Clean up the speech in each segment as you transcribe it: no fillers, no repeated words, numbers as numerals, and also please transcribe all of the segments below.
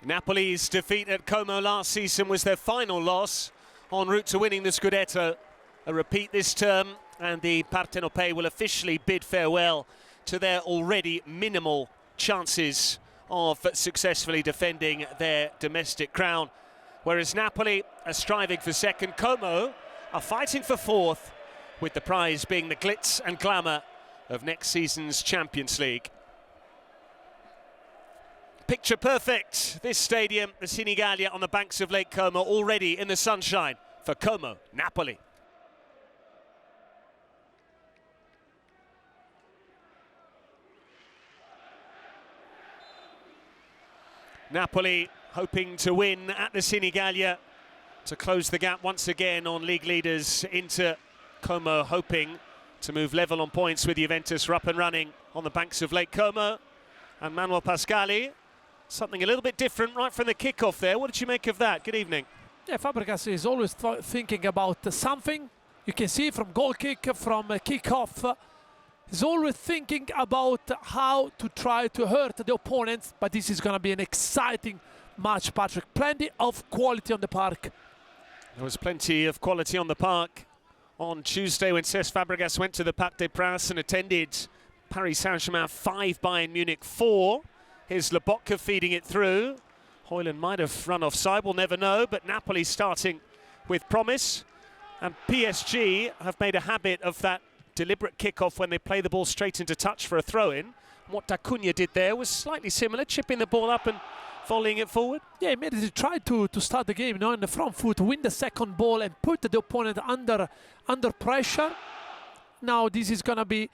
Napoli's defeat at Como last season was their final loss en route to winning the Scudetto. A repeat this term, and the Partenopei will officially bid farewell to their already minimal chances of successfully defending their domestic crown. Whereas Napoli are striving for second, Como are fighting for fourth, with the prize being the glitz and glamour of next season's Champions League. Picture perfect, this stadium, the Senigallia on the banks of Lake Como, already in the sunshine for Como-Napoli. Napoli hoping to win at the Senigallia to close the gap once again on league leaders. Inter, Como hoping to move level on points with Juventus, are up and running on the banks of Lake Como. And Manuel Pascali, something a little bit different right from the kickoff there. What did you make of that? Good evening. Yeah, Fabregas is always thinking about something. You can see from goal kick, from kickoff. He's always thinking about how to try to hurt the opponents, but this is going to be an exciting match, Patrick. Plenty of quality on the park. There was plenty of quality on the park on Tuesday when Cesc Fabregas went to the Parc des Princes and attended Paris Saint-Germain 5, Bayern Munich 4. Here's Lobotka feeding it through. Højlund might have run offside, we'll never know, but Napoli starting with promise. And PSG have made a habit of that deliberate kickoff when they play the ball straight into touch for a throw-in. What D'Acunha did there was slightly similar, chipping the ball up and volleying it forward. Yeah, he made it, tried to start the game, you know, in the front foot, win the second ball and put the opponent under pressure. Now this is going to be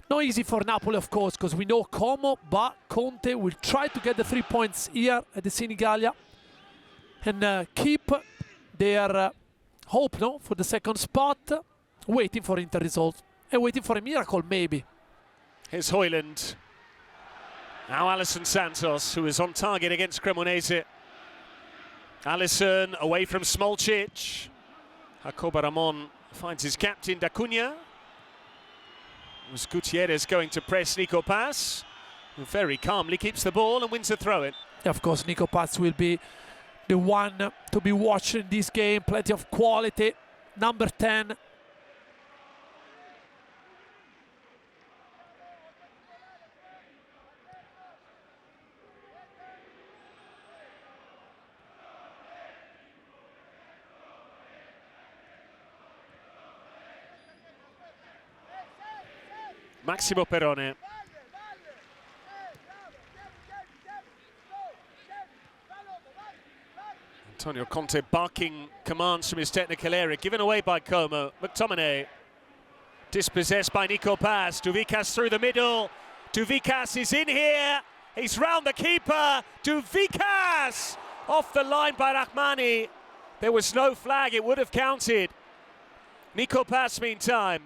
not easy for Napoli, of course, because we know Como, but Conte will try to get the 3 points here at the Senigallia and keep their hope, no, for the second spot, waiting for Inter results and waiting for a miracle, maybe. Here's Højlund. Now Alisson Santos, who is on target against Cremonese. Alisson away from Smolcic. Jacobo Ramon finds his captain, D'Acunha. Was Gutierrez going to press Nico Paz, who very calmly keeps the ball and wins the throw-in. Of course, Nico Paz will be the one to be watched in this game. Plenty of quality. Number 10. Massimo Perrone. Antonio Conte barking commands from his technical area, given away by Como. McTominay dispossessed by Nico Paz. Duvikas through the middle. Duvikas is in here. He's round the keeper. Duvikas off the line by Rahmani. There was no flag, it would have counted. Nico Paz, meantime,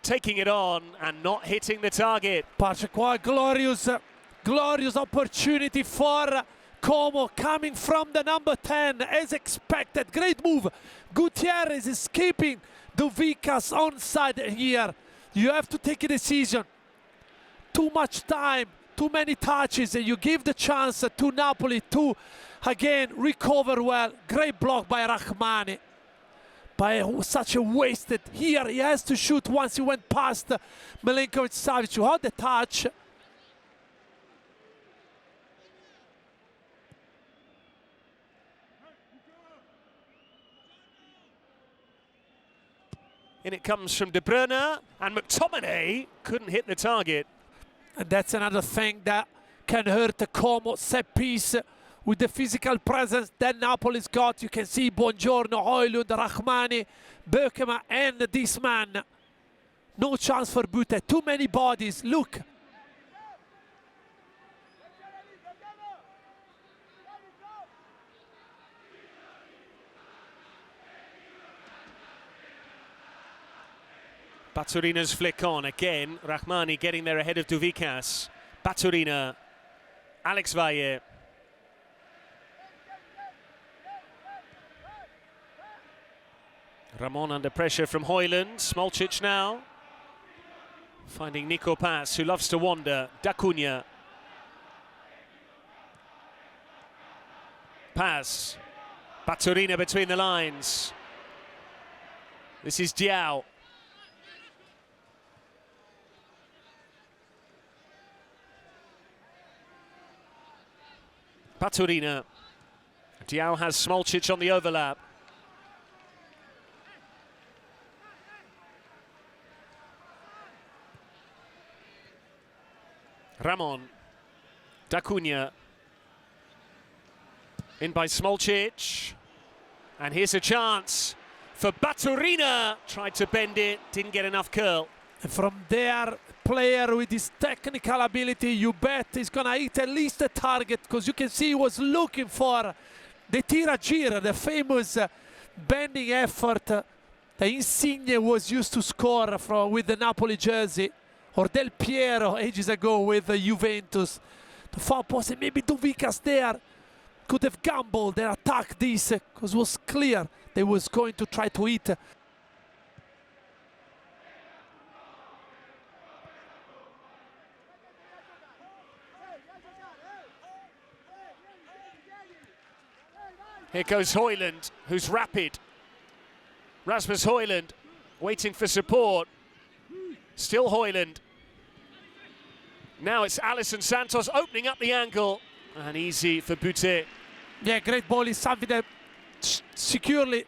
taking it on and not hitting the target. Patrick, what a glorious opportunity for Como, coming from the number 10 as expected. Great move. Gutierrez is keeping Duvikas onside here. You have to take a decision. Too much time, too many touches, and you give the chance to Napoli to again recover well. Great block by Rahmani. By such a wasted here, he has to shoot once he went past Milinkovic-Savic. You had the touch. In it comes from De Bruyne, and McTominay couldn't hit the target. And that's another thing that can hurt the Como set piece. With the physical presence that Napoli's got, you can see Buongiorno, Højlund, Rahmani, Bökema, and this man. No chance for Butte, too many bodies, look. Baturina's flick on again. Rahmani getting there ahead of Duvikas. Baturina, Alex Valle. Ramon under pressure from Højlund. Smolcic now. Finding Nico Paz, who loves to wander. D'Acunha. pass. Baturina between the lines. This is Diao. Baturina. Diao has Smolcic on the overlap. Ramon. D'Acunha. In by Smolcic. And here's a chance for Baturina. Tried to bend it, didn't get enough curl. And from there, player with his technical ability, you bet he's gonna hit at least a target, because you can see he was looking for the tiragira, the famous bending effort that Insigne was used to score with the Napoli jersey, or Del Piero ages ago with Juventus. The far post, and maybe Duvicas there could have gambled and attacked this, because it was clear they was going to try to hit. Here goes Højlund, who's rapid. Rasmus Højlund waiting for support. Still Højlund. Now it's Alisson Santos opening up the angle. And easy for Butte. Yeah, great ball is something that securely,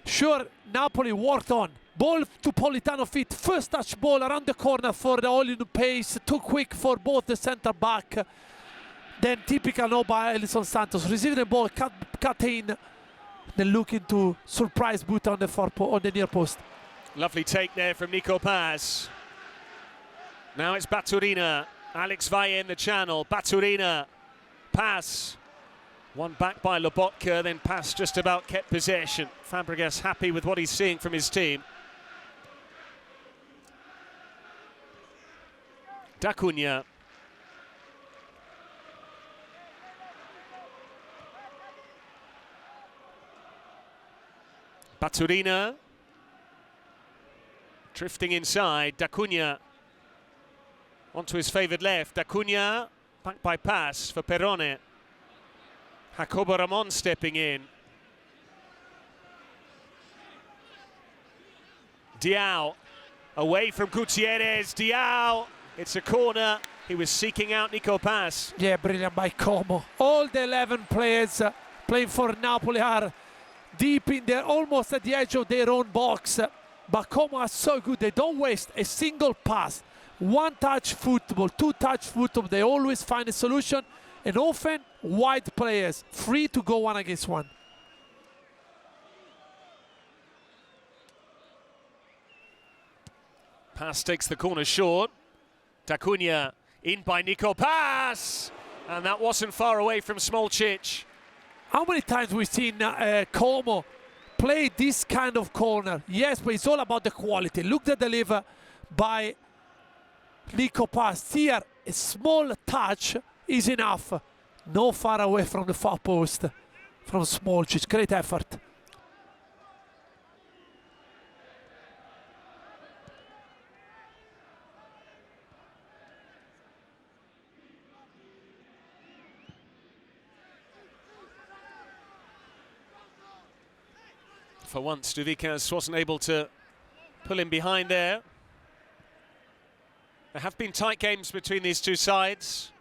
sure, Napoli worked on. Ball to Politano feet, first touch ball around the corner for the all-in pace, too quick for both the centre back. Then typical no by Alisson Santos, receiving the ball, cut in, then looking to surprise Butte on the near post. Lovely take there from Nico Paz. Now it's Baturina, Alex Valle in the channel, Baturina, pass. One back by Lobotka, then Pass just about kept possession. Fabregas happy with what he's seeing from his team. D'Acunha. Baturina. Drifting inside, D'Acunha. Onto his favoured left, D'Acunha. Back by Pass for Perrone. Jacobo Ramon stepping in. Diao away from Gutierrez. Diao, it's a corner. He was seeking out Nico Paz. Yeah, brilliant by Como. All the 11 players playing for Napoli are deep in there, almost at the edge of their own box. But Como are so good, they don't waste a single pass. One-touch football, two-touch football, they always find a solution, and often wide players, free to go one against one. Pass takes the corner short. D'Acunha in by Nico Paz, and that wasn't far away from Smolcic. How many times we've seen Como play this kind of corner? Yes, but it's all about the quality. Look at the deliver by Nico Paz. Here, a small touch is enough. No far away from the far post from Smolcic. Great effort. For once, Duvicas wasn't able to pull him behind there. There have been tight games between these two sides.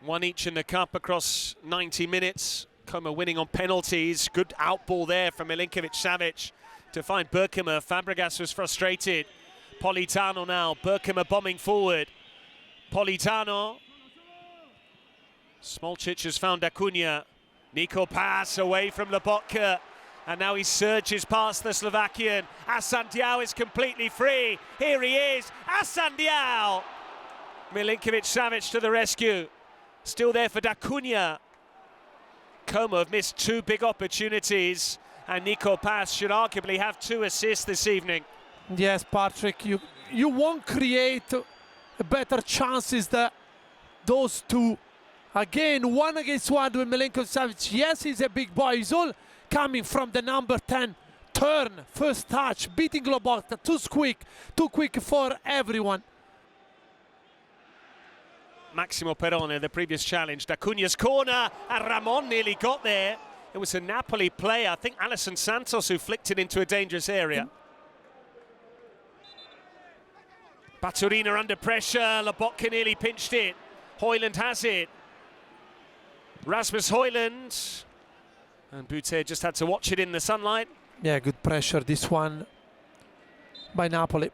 One each in the cup across 90 minutes. Como winning on penalties. Good outball there from Milinkovic-Savic to find Berkema. Fabregas was frustrated. Politano now. Berkema bombing forward. Politano. Smolcic has found D'Acunha. Nico Paz away from Lobotka. And now he surges past the Slovakian. Hasan Diao is completely free. Here he is, Hasan Diao. Milinkovic-Savic to the rescue. Still there for D'Acunha. Como have missed two big opportunities, and Nico Paz should arguably have 2 assists this evening. Yes, Patrick, you won't create better chances than those two. Again, 1 against 1 with Milinkovic-Savic. Yes, he's a big boy. He's all coming from the number 10. Turn, first touch, beating Lobotka. Too quick for everyone. Massimo Perrone, the previous challenge. D'Acunha's corner, and Ramon nearly got there. It was a Napoli player, I think Alisson Santos, who flicked it into a dangerous area. Baturina under pressure, Lobotka nearly pinched it. Højlund has it. Rasmus Højlund. And Butte just had to watch it in the sunlight. Yeah, good pressure, this one by Napoli.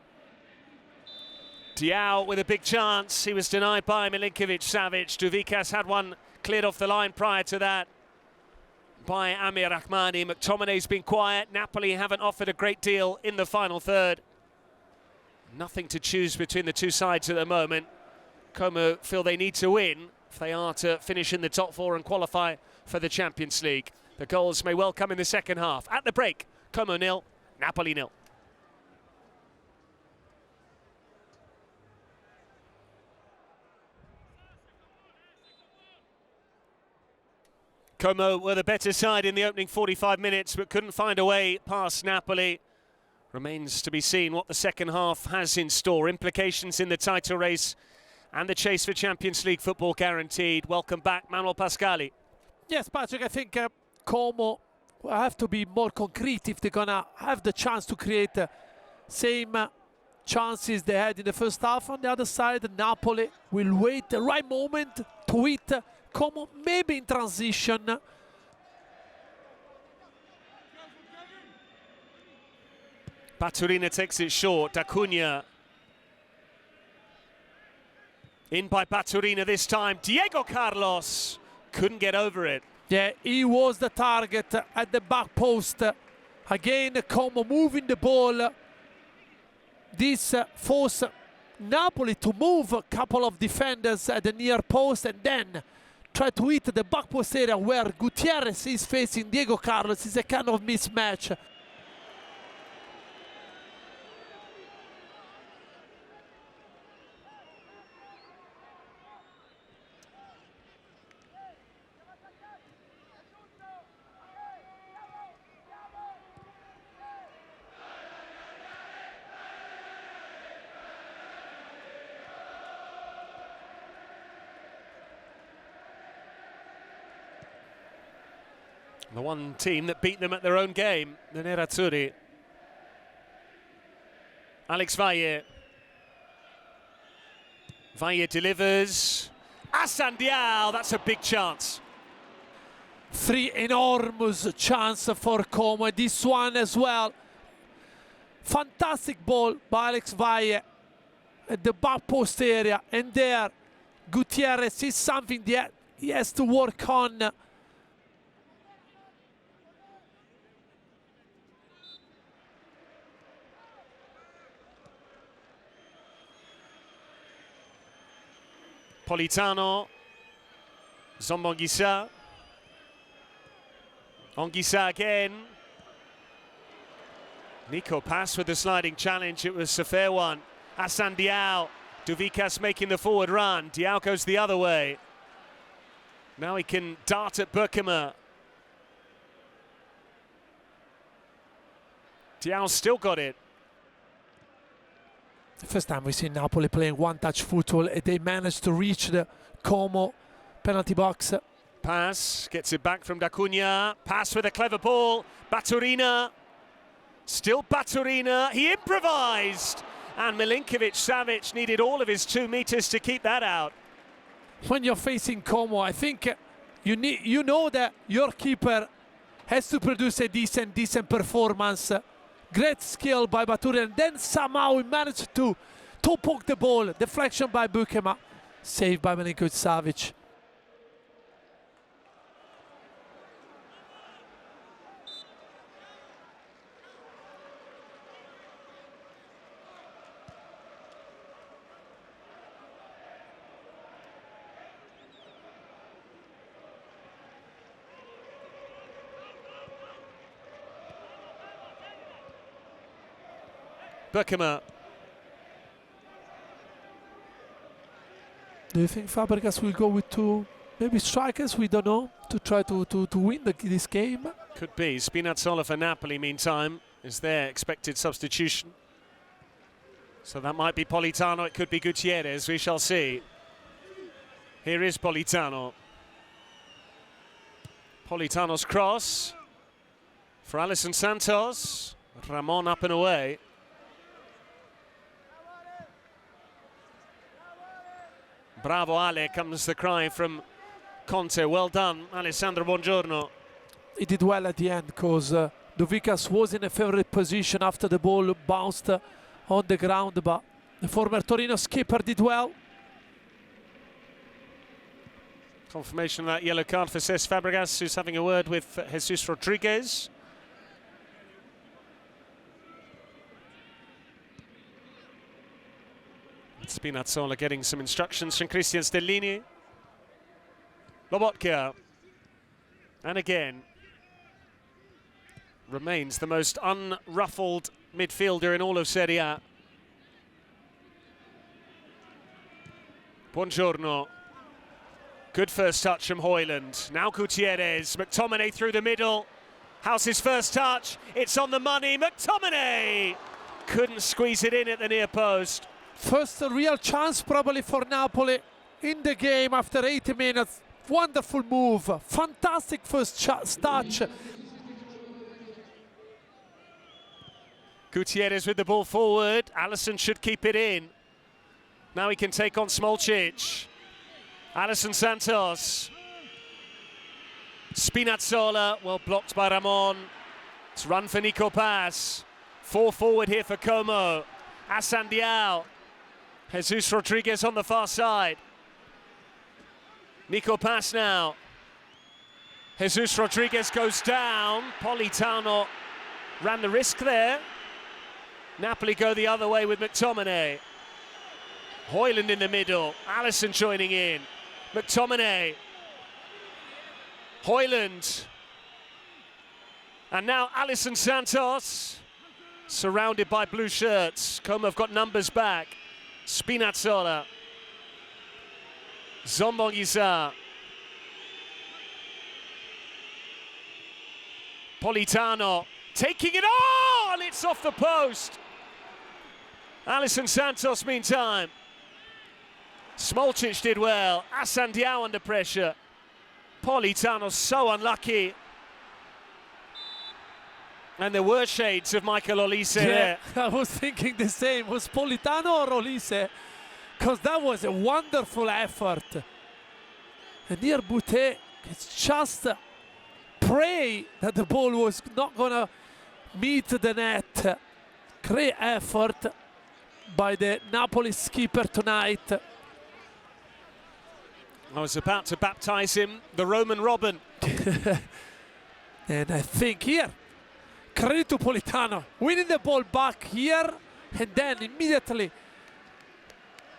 Diao with a big chance. He was denied by Milinkovic-Savic. Duvikas had one cleared off the line prior to that by Amir Rahmani. McTominay's been quiet. Napoli haven't offered a great deal in the final third. Nothing to choose between the two sides at the moment. Como feel they need to win if they are to finish in the top four and qualify for the Champions League. The goals may well come in the second half. At the break, Como 0, Napoli 0. Como were the better side in the opening 45 minutes, but couldn't find a way past Napoli. Remains to be seen what the second half has in store. Implications in the title race and the chase for Champions League football guaranteed. Welcome back, Manuel Pascali. Yes, Patrick, I think Como will have to be more concrete if they're going to have the chance to create the same chances they had in the first half. On the other side, Napoli will wait the right moment to hit Como, maybe in transition. Baturina takes it short. D'Acunha. In by Baturina this time. Diego Carlos couldn't get over it. Yeah, he was the target at the back post. Again, Como moving the ball. This forced Napoli to move a couple of defenders at the near post and then try to hit the back post area where Gutierrez is facing Diego Carlos. It's a kind of mismatch. The one team that beat them at their own game, the Nerazzurri. Alex Valle. Valle delivers. Hassan Diao, that's a big chance. Three enormous chance for Como. This one as well. Fantastic ball by Alex Valle at the back post area. And there, Gutierrez is something that he has to work on. Politano, Zombonguissa, Onguissa again. Nico pass with the sliding challenge, it was a fair one. Hassan Diao, Duvikas making the forward run, Diao goes the other way. Now he can dart at Berkema. Diao's still got it. The first time we've seen Napoli playing one-touch football, and they managed to reach the Como penalty box. Pass, gets it back from D'Acunha. Pass with a clever ball. Baturina, still Baturina. He improvised, and Milinkovic-Savic needed all of his 2 meters to keep that out. When you're facing Como, I think you know that your keeper has to produce a decent performance. Great skill by Baturina, and then somehow he managed to poke the ball. Deflection by Berkema, saved by Milinkovic-Savic. Berkema. Do you think Fabregas will go with two, maybe strikers, we don't know, to try to win this game? Could be. Spinazzola for Napoli, meantime, is their expected substitution. So that might be Politano, it could be Gutierrez, we shall see. Here is Politano. Politano's cross for Alisson Santos. Ramon up and away. Bravo Ale, comes the cry from Conte. Well done, Alessandro Buongiorno. He did well at the end because Dovicas was in a favorite position after the ball bounced on the ground, but the former Torino skipper did well. Confirmation of that yellow card for Cesc Fabregas, who's having a word with Jesus Rodriguez. Spinazzola getting some instructions from Christian Stellini. Lobotka. And again, remains the most unruffled midfielder in all of Serie A. Buongiorno. Good first touch from Højlund. Now Gutierrez. McTominay through the middle. How's his first touch? It's on the money. McTominay couldn't squeeze it in at the near post. First real chance probably for Napoli in the game after 80 minutes. Wonderful move. Fantastic first touch. Gutierrez with the ball forward. Alisson should keep it in. Now he can take on Smolcic. Alisson Santos. Spinazzola, well blocked by Ramon. It's run for Nico Paz. 4 forward here for Como. Hassan Diao. Jesus Rodriguez on the far side. Nico Paz now. Jesus Rodriguez goes down. Politano ran the risk there. Napoli go the other way with McTominay. Højlund in the middle. Alisson joining in. McTominay. Højlund. And now Alisson Santos. Surrounded by blue shirts. Como have got numbers back. Spinazzola. Zombongiza. Politano taking it on! It's off the post. Alisson Santos meantime. Smolcic did well. Hassan Diao under pressure. Politano so unlucky. And there were shades of Michael Olise there. I was thinking the same. Was Politano or Olise? Because that was a wonderful effort. And here Boutet just pray that the ball was not going to meet the net. Great effort by the Napoli skipper tonight. I was about to baptize him the Roman Robin. And I think here, credit to Politano, winning the ball back here and then immediately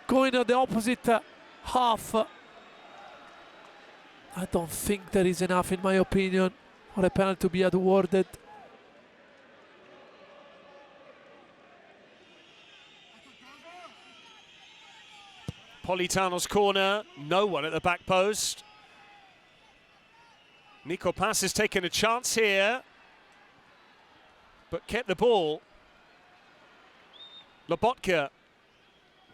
going on the opposite half. I don't think there is enough, in my opinion, for a penalty to be awarded. Politano's corner, no one at the back post. Nico Paz has taken a chance here, but kept the ball. Lobotka.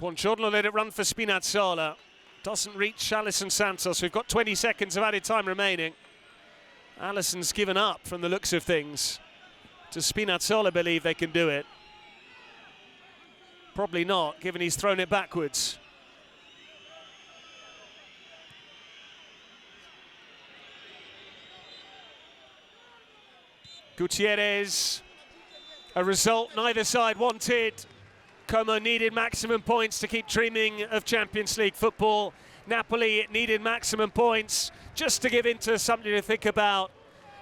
Buongiorno let it run for Spinazzola. Doesn't reach Alisson Santos. We've got 20 seconds of added time remaining. Alisson's given up from the looks of things. Does Spinazzola believe they can do it? Probably not, given he's thrown it backwards. Gutierrez, a result neither side wanted. Como needed maximum points to keep dreaming of Champions League football. Napoli needed maximum points just to give into something to think about.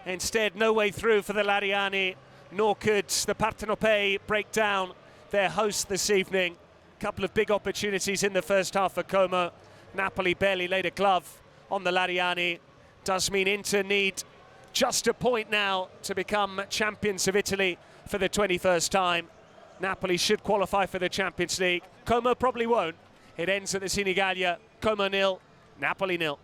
Instead, no way through for the Lariani, nor could the Partenopei break down their host this evening. Couple of big opportunities in the first half for Como. Napoli barely laid a glove on the Lariani. Does mean Inter need just a point now to become champions of Italy for the 21st time. Napoli should qualify for the Champions League. Como probably won't. It ends at the Senigallia. Como 0, Napoli 0.